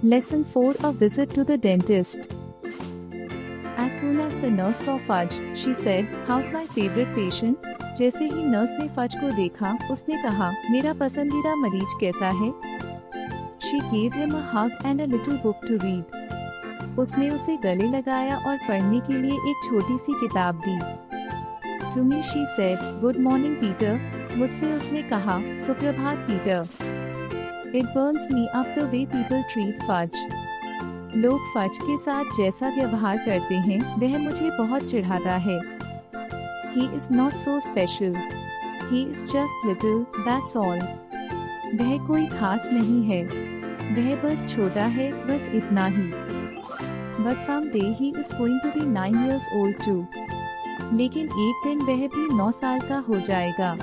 Lesson 4: A visit to the dentist. As soon as the nurse saw Fudge, she said, "How's my favorite patient?" जैसे ही nurse ने fudge को देखा, उसने कहा, मेरा पसंदीदा मरीज कैसा है? She gave him a hug and a little book to read. उसने उसे गले लगाया और पढ़ने के लिए एक छोटी सी किताब दी. To me she said, "Good morning, Peter." मुझसे उसने कहा, सुप्रभात Peter. It burns me up the way people treat Fudge. लोग फज के साथ जैसा व्यवहार करते हैं, वह मुझे बहुत चिढ़ाता है. He is not so special. He is just little, that's all. वह कोई खास नहीं है. वह बस छोटा है, बस इतना ही. But someday he is going to be 9 years old too. लेकिन एक दिन वह भी 9 साल का हो जाएगा.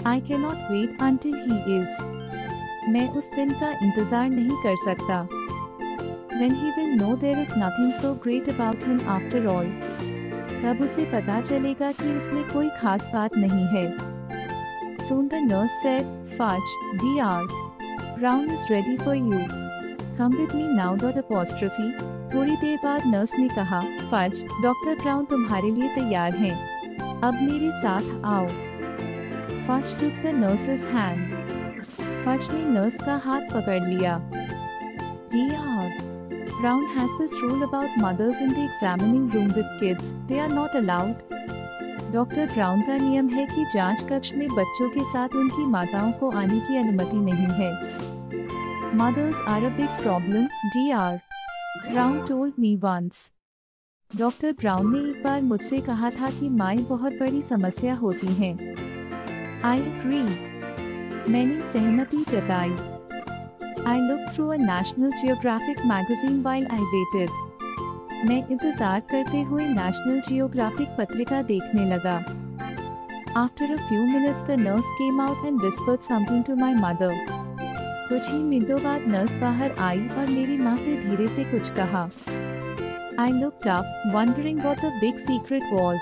I cannot wait until he is. मैं उस दिन का इंतजार नहीं कर सकता. Then he will know there is nothing so great about him after all. तब उसे पता चलेगा कि उसमें कोई खास बात नहीं है. Soon the nurse said, "Fudge, dear, Brown is ready for you. Come with me now." थोड़ी देर बाद नर्स ने कहा, "फज, डॉक्टर ब्राउन तुम्हारे लिए तैयार हैं. अब मेरे साथ आओ." Fudge took the nurse's hand. फज ने नर्स का हाथ पकड़ लिया. Dear, Brown has this rule about mothers in the examining room with kids. They are not allowed. Doctor brown का नियम है कि जांच कक्ष में बच्चों के साथ उनकी माताओं को आने की अनुमति नहीं है. Mothers are a big problem, dear. Brown told me once. Doctor brown ने एक बार मुझसे कहा था कि माएं बहुत बड़ी समस्या होती हैं. I agree. मैंने सहमति जताई. I looked through a National Geographic magazine while I waited. मैं इंतजार करते हुए National Geographic पत्रिका देखने लगा. After a few minutes the nurse came out and whispered something to my mother. कुछ ही मिनटों बाद नर्स बाहर आई और मेरी माँ से धीरे से कुछ कहा. I looked up, wondering what the big secret was.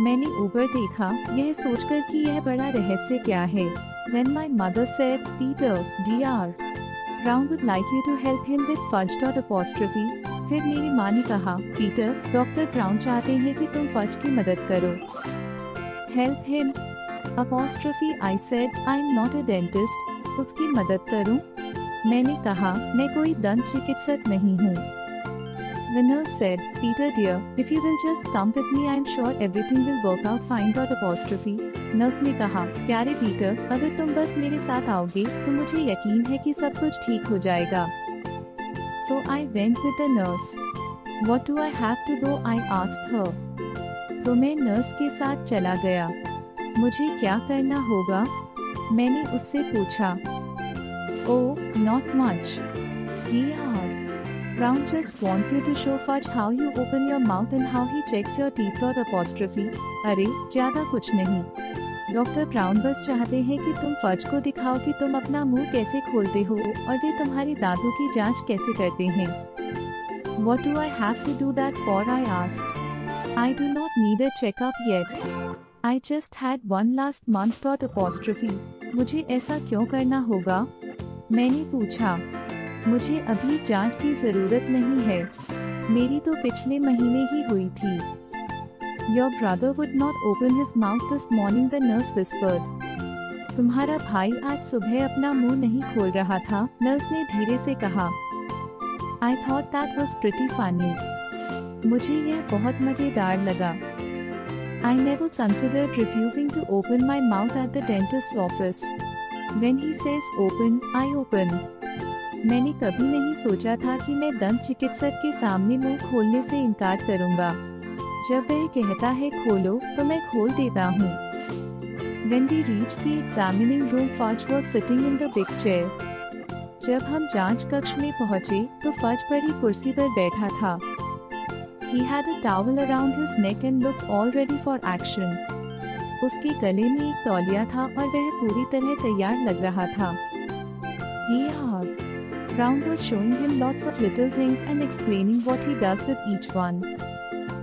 मैंने ऊपर देखा, यह सोचकर कि यह बड़ा रहस्य क्या है. Then my mother said, "Peter, dear, Brown would like you to help him with Fudge. फिर मेरी माँ ने कहा, पीटर, डॉक्टर ब्राउन चाहते हैं कि तुम फज की मदद करो. Help him? I said, I'm not a dentist. उसकी मदद करूं? मैंने कहा, मैं कोई दंत चिकित्सक नहीं हूँ. The nurse said, "Peter dear, if you will just come with me, I'm sure everything will work out fine. Nurse ने कहा, प्यारे पीटर, अगर तुम बस मेरे साथ आओगे, तो मुझे यकीन है कि सब कुछ ठीक हो जाएगा. So I went with the nurse. What do I have to do? I asked her. तो मैं नर्स के साथ चला गया. मुझे क्या करना होगा? मैंने उससे पूछा. Oh, not much. Dear, Brown just wants you to show Fudge how you open your mouth and how he checks your teeth. अरे, ज्यादा कुछ नहीं. डॉक्टर ब्राउन बस चाहते हैं कि तुम फज को दिखाओ कि तुम अपना मुंह कैसे खोलते हो और वे तुम्हारी दांतों की जांच कैसे करते हैं. What do I have to do that for? I asked. I do not need a checkup yet. I just had one last month. मुझे ऐसा क्यों करना होगा? मैंने पूछा. मुझे अभी जांच की जरूरत नहीं है. मेरी तो पिछले महीने ही हुई थी. Your brother would not open his mouth this morning, the nurse whispered. तुम्हारा भाई आज सुबह अपना मुंह नहीं खोल रहा था, नर्स ने धीरे से कहा. I thought that was pretty funny. मुझे यह बहुत मजेदार लगा. I never considered refusing to open my mouth at the dentist's office. When he says open, I open. मैंने कभी नहीं सोचा था कि मैं दंत चिकित्सक के सामने मुंह खोलने से इनकार करूंगा. जब वह कहता है खोलो, तो मैं खोल देता हूँ. When we reached the examining room, Fudge was sitting in the big chair. जब हम जांच कक्ष में पहुँचे, तो फज बड़ी कुर्सी पर बैठा था. He had a towel around his neck and looked all ready for action. उसके गले में एक तौलिया था और वह पूरी तरह तैयार लग रहा था. Dear, Brown was showing him lots of little things and explaining what he does with each one.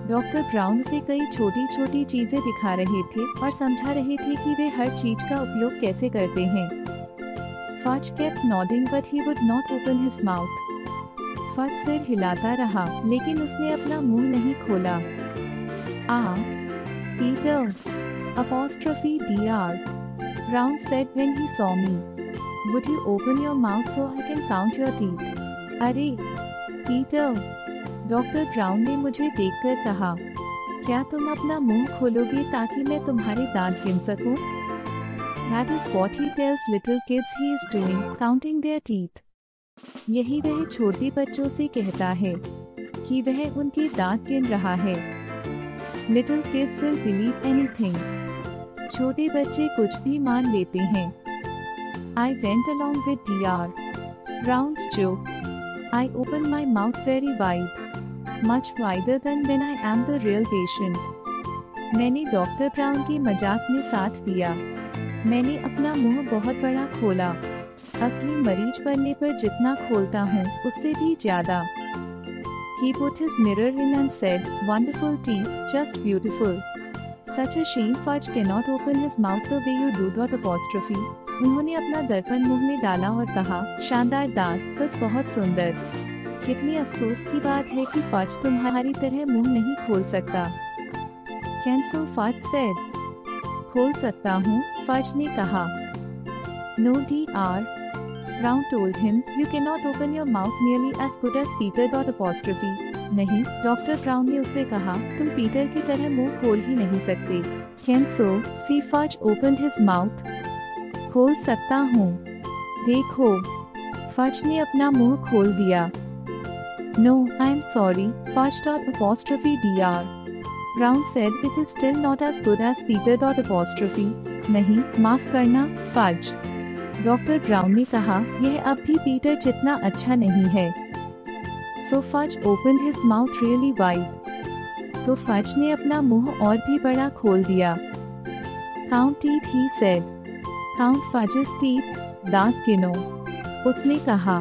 Doctor brown से कई छोटी छोटी चीजें दिखा रहे थे और समझा रहे थे कि वे हर चीज का उपयोग कैसे करते हैं. Fudge kept nodding but he would not open his mouth. Fudge सिर हिलाता रहा, लेकिन उसने अपना मुंह नहीं खोला. Ah, Peter! Apostrophe Dr. Brown said when he saw me. Would you open your mouth so I can count your teeth? अरे, पीटर! डॉक्टर ब्राउन ने मुझे देखकर कहा, क्या तुम अपना मुंह खोलोगे ताकि मैं तुम्हारे दांत गिन सकूं? That is what he tells little kids he is doing, counting their teeth. यही वह छोटे बच्चों से कहता है कि वह उनके दांत गिन रहा है. Little kids will believe anything. छोटे बच्चे कुछ भी मान लेते हैं. I went along with Dr. Brown's joke. I opened my mouth very wide, much wider than when I am the real patient. मैंने डॉक्टर ब्राउन के मजाक में साथ दिया. मैंने अपना मुंह बहुत बड़ा खोला. असली मरीज बनने पर जितना खोलता हूँ, उससे भी ज्यादा. He put his mirror in and said, "Wonderful teeth, just beautiful. Such a shame Fudge cannot open his mouth the way you do." Apostrophe. उन्होंने अपना दर्पण मुंह में डाला और कहा, शानदार दांत, बस बहुत सुंदर. कितनी अफसोस की बात है कि फज तुम्हारी तरह मुंह नहीं खोल सकता. Can so Fudge said. खोल सकता हूँ, फज ने कहा. No Dr. Brown told him, you cannot open your mouth nearly as good as Peter. Apostrophe. नहीं, डॉक्टर ब्राउन ने उससे कहा, तुम पीटर की तरह मुंह खोल ही नहीं सकते. Can so see Fudge opened his mouth. खोल सकता हूँ. देखो, फज ने अपना मुंह खोल दिया. No, I am sorry, Fudge. Apostrophe Dr. Brown said it is still not as good as Peter. Apostrophe. नहीं, माफ करना, फज. डॉक्टर ब्राउन ने कहा, यह अब भी पीटर जितना अच्छा नहीं है. So Fudge opened his mouth really wide. तो फज ने अपना मुंह और भी बड़ा खोल दिया. Count teeth, he said. Count Fudge's teeth. दांत गिनो. उसने कहा,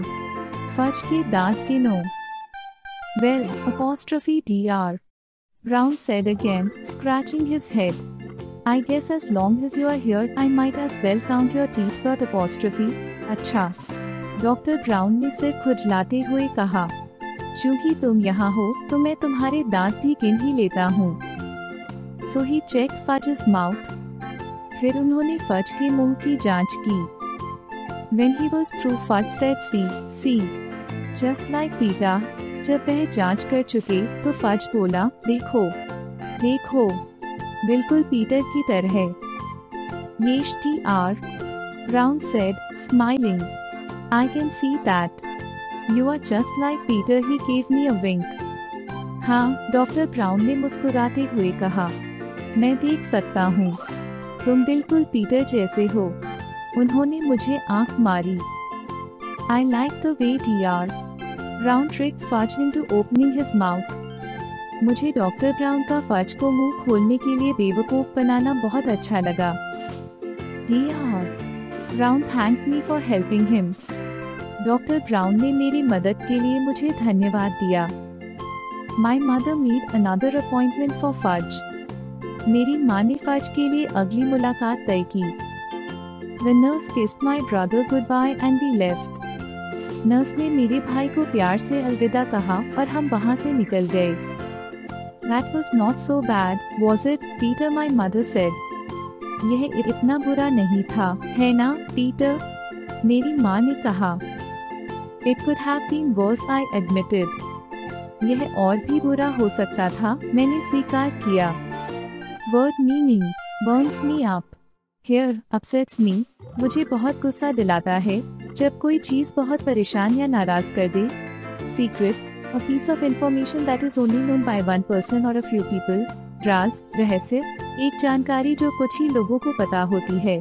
फज के दांत गिनो. Well, apostrophe Dr. Brown said again, scratching his head. I guess as long as you are here, I might as well count your teeth. Apostrophe. अच्छा. Doctor brown ने सिर खुजलाते हुए कहा, चूंकि तुम यहाँ हो, तो मैं तुम्हारे दांत भी गिन ही लेता हूँ. So he checked Fudge's mouth. फिर उन्होंने फज के मुंह की जांच की. When he was through, Fudge said, see. Just like Peter. जब वह जांच कर चुके, तो फज बोला, देखो, देखो, बिल्कुल पीटर की तरह. Yes, Dr. Brown said, smiling. I can see that. You are just like Peter. He gave me a wink. हाँ, डॉक्टर ब्राउन ने मुस्कुराते हुए कहा, मैं देख सकता हूँ. तुम बिल्कुल पीटर जैसे हो. उन्होंने मुझे आंख मारी. I like the way Dr. Brown tricked Fudge into opening his mouth. मुझे डॉक्टर ब्राउन का फज को मुंह खोलने के लिए बेवकूफ बनाना बहुत अच्छा लगा. Dr. Brown thanked me for helping him. Doctor brown ने मेरी मदद के लिए मुझे धन्यवाद दिया. My mother made another appointment for Fudge. मेरी माँ ने फज के लिए अगली मुलाकात तय की. The nurse kissed my brother goodbye and we left. Nurse ने मेरे भाई को प्यार से अलविदा कहा और हम वहाँ से निकल गए. That was not so bad, was it, Peter? My mother said. यह इतना बुरा नहीं था, है ना, पीटर? मेरी माँ ने कहा. It could have been worse, I admitted. यह और भी बुरा हो सकता था, मैंने स्वीकार किया. Word meaning burns me up. Here upsets me. मुझे बहुत गुस्सा दिलाता है जब कोई चीज बहुत परेशान या नाराज कर दे. Secret, a piece of information that is only known by one person or a few people. राज, रहस्य, एक जानकारी जो कुछ ही लोगों को पता होती है.